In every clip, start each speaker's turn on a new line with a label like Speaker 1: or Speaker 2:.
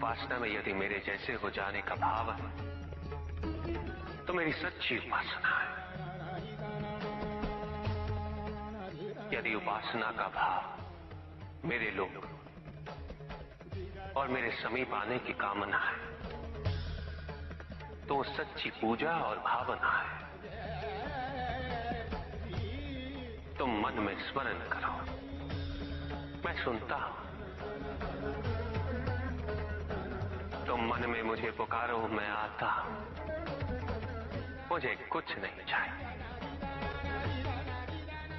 Speaker 1: उपासना में यदि मेरे जैसे हो जाने का भाव है तो मेरी सच्ची उपासना है। यदि उपासना का भाव मेरे लोग और मेरे समीप आने की कामना है तो सच्ची पूजा और भावना है। तुम मन में स्मरण करो, मैं सुनता हूं। तुम मन में मुझे पुकारो, मैं आता हूं। मुझे कुछ नहीं चाहिए।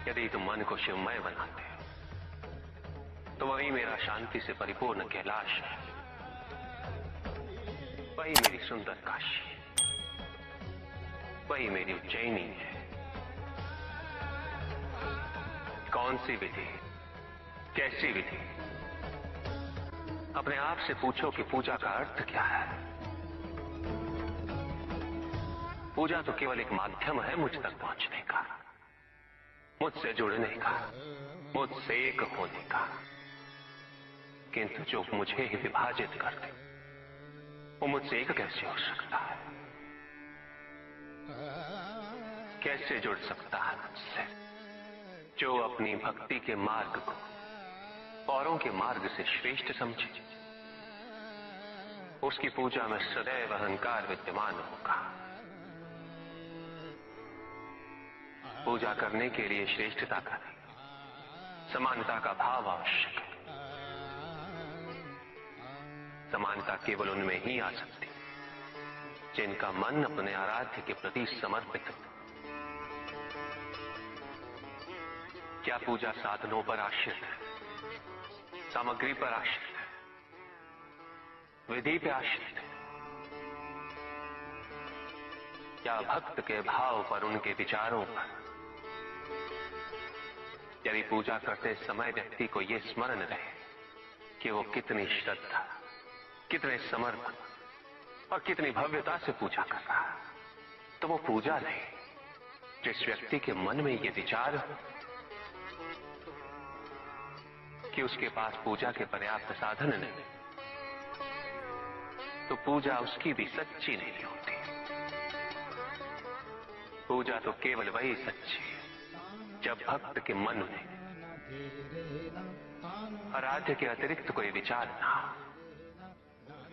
Speaker 1: यदि तुम मन को शिवमय बनाते हो तो वही मेरा शांति से परिपूर्ण कैलाश है, वही मेरी सुंदर काशी है, वही मेरी उज्जैनी है। कौन सी विधि, कैसी विधि? अपने आप से पूछो कि पूजा का अर्थ क्या है। पूजा तो केवल एक माध्यम है मुझ तक पहुंचने का, मुझसे जुड़ने का, मुझसे एक होने का। किंतु जो मुझे ही विभाजित कर दे वो मुझसे एक कैसे हो सकता है? कैसे जुड़ सकता है मुझसे? जो अपनी भक्ति के मार्ग को औरों के मार्ग से श्रेष्ठ समझे, उसकी पूजा में सदैव अहंकार विद्यमान होगा। पूजा करने के लिए श्रेष्ठता का नहीं, समानता का भाव आवश्यक है। समानता केवल उनमें ही आ सकती जिनका मन अपने आराध्य के प्रति समर्पित हो। क्या पूजा साधनों पर आश्रित है, सामग्री पर आश्रित है, विधि पे आश्रित है, या भक्त के भाव पर, उनके विचारों पर? यदि पूजा करते समय व्यक्ति को यह स्मरण रहे कि वो कितनी श्रद्धा, कितने समर्पण और कितनी भव्यता से पूजा कर रहा है, तो वो पूजा नहीं। जिस व्यक्ति के मन में ये विचार हो कि उसके पास पूजा के पर्याप्त साधन नहीं, तो पूजा उसकी भी सच्ची नहीं होती। पूजा तो केवल वही सच्ची है जब भक्त के मन में आराध्य के अतिरिक्त कोई विचार ना हो,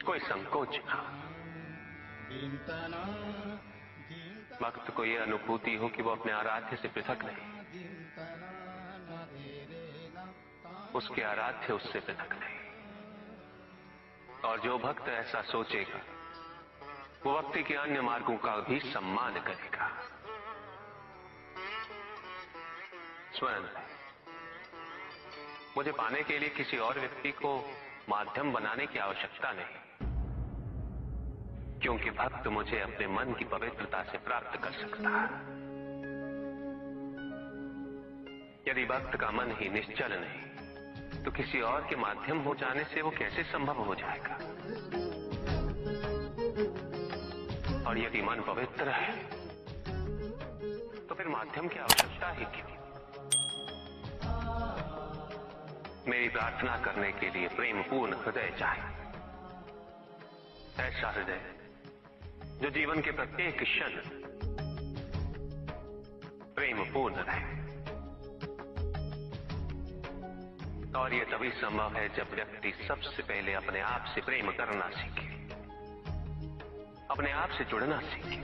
Speaker 1: कोई संकोच ना हो। भक्त को यह अनुभूति हो कि वो अपने आराध्य से पृथक नहीं, उसके आराध्य उससे पृथक नहीं। और जो भक्त ऐसा सोचेगा वो भक्ति के अन्य मार्गों का भी सम्मान करेगा। स्मरण है, मुझे पाने के लिए किसी और व्यक्ति को माध्यम बनाने की आवश्यकता नहीं, क्योंकि भक्त मुझे अपने मन की पवित्रता से प्राप्त कर सकता है। यदि भक्त का मन ही निश्चल नहीं तो किसी और के माध्यम हो जाने से वो कैसे संभव हो जाएगा? और यदि मन पवित्र है तो फिर माध्यम की आवश्यकता ही क्यों? मेरी प्रार्थना करने के लिए प्रेमपूर्ण हृदय चाहिए, ऐसा हृदय जो जीवन के प्रत्येक क्षण प्रेमपूर्ण रहे। और यह तभी संभव है जब व्यक्ति सबसे पहले अपने आप से प्रेम करना सीखे, अपने आप से जुड़ना सीखे।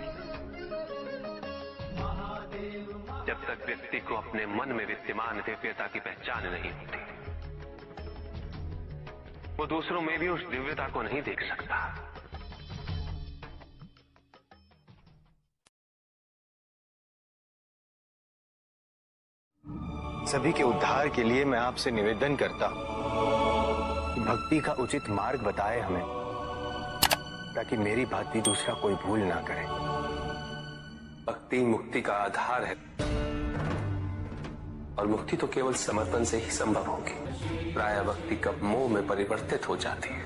Speaker 1: जब तक व्यक्ति को अपने मन में विद्यमान दिव्यता की पहचान नहीं होती, वो दूसरों में भी उस दिव्यता को नहीं देख सकता।
Speaker 2: सभी के उद्धार के लिए मैं आपसे निवेदन करता हूं कि भक्ति का उचित मार्ग बताए हमें, ताकि मेरी भक्ति दूसरा कोई भूल ना करे।
Speaker 3: भक्ति मुक्ति का आधार है और मुक्ति तो केवल समर्पण से ही संभव होगी। प्रायः भक्ति कब मोह में परिवर्तित हो जाती है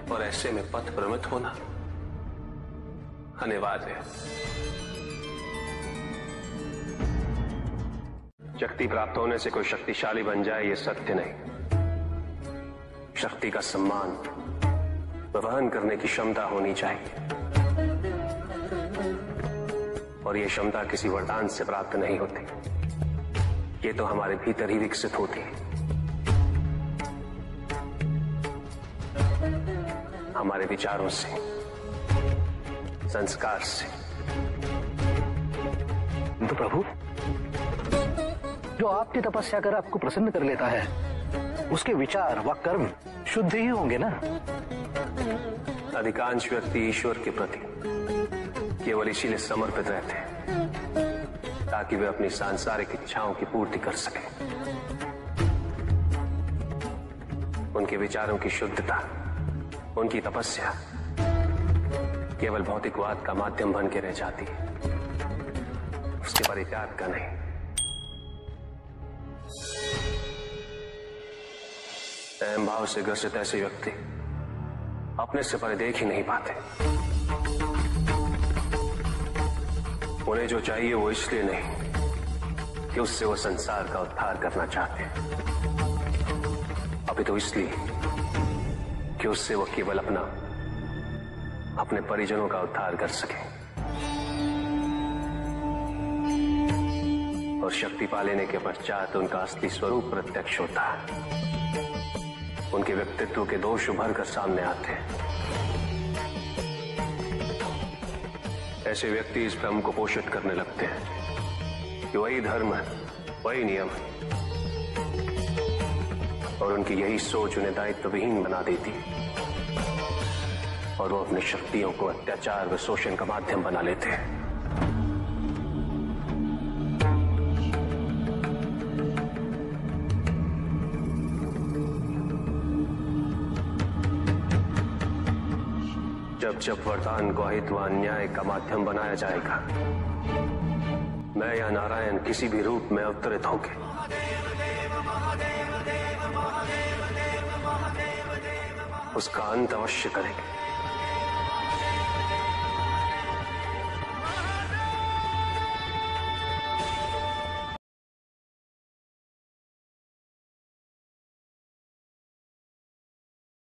Speaker 3: और ऐसे में पथ भ्रमित होना अनिवार्य है।
Speaker 1: शक्ति प्राप्त होने से कोई शक्तिशाली बन जाए, ये सत्य नहीं।
Speaker 3: शक्ति का सम्मान वहन करने की क्षमता होनी चाहिए, और यह क्षमता किसी वरदान से प्राप्त नहीं होती। ये तो हमारे भीतर ही विकसित होती है, हमारे विचारों से, संस्कार से।
Speaker 4: तो प्रभु, जो आपकी तपस्या कर आपको प्रसन्न कर लेता है, उसके विचार व कर्म शुद्ध ही होंगे ना?
Speaker 3: अधिकांश व्यक्ति ईश्वर के प्रति केवल इसीलिए समर्पित रहते हैं ताकि वे अपनी सांसारिक इच्छाओं की पूर्ति कर सकें। उनके विचारों की शुद्धता, उनकी तपस्या केवल भौतिकवाद का माध्यम बन के रह जाती है, उसके परित्याग का नहीं। अहम भाव से ग्रसित ऐसे व्यक्ति अपने से परे देख ही नहीं पाते। उन्हें जो चाहिए वो इसलिए नहीं कि उससे वो संसार का उद्धार करना चाहते हैं, अभी तो इसलिए कि उससे वो केवल अपने परिजनों का उद्धार कर सके। और शक्ति पा लेने के पश्चात उनका असली स्वरूप प्रत्यक्ष होता है, उनके व्यक्तित्व के दोष उभर कर सामने आते हैं। ऐसे व्यक्ति इस भ्रम को पोषित करने लगते हैं कि वही धर्म है, वही नियम है, और उनकी यही सोच उन्हें दायित्वविहीन बना देती है, और वो अपनी शक्तियों को अत्याचार व शोषण का माध्यम बना लेते हैं। जब जब वरदान को अहित व अन्याय का माध्यम बनाया जाएगा, मैं या नारायण किसी भी रूप में अवतरित होंगे, उसका अंत अवश्य करेंगे।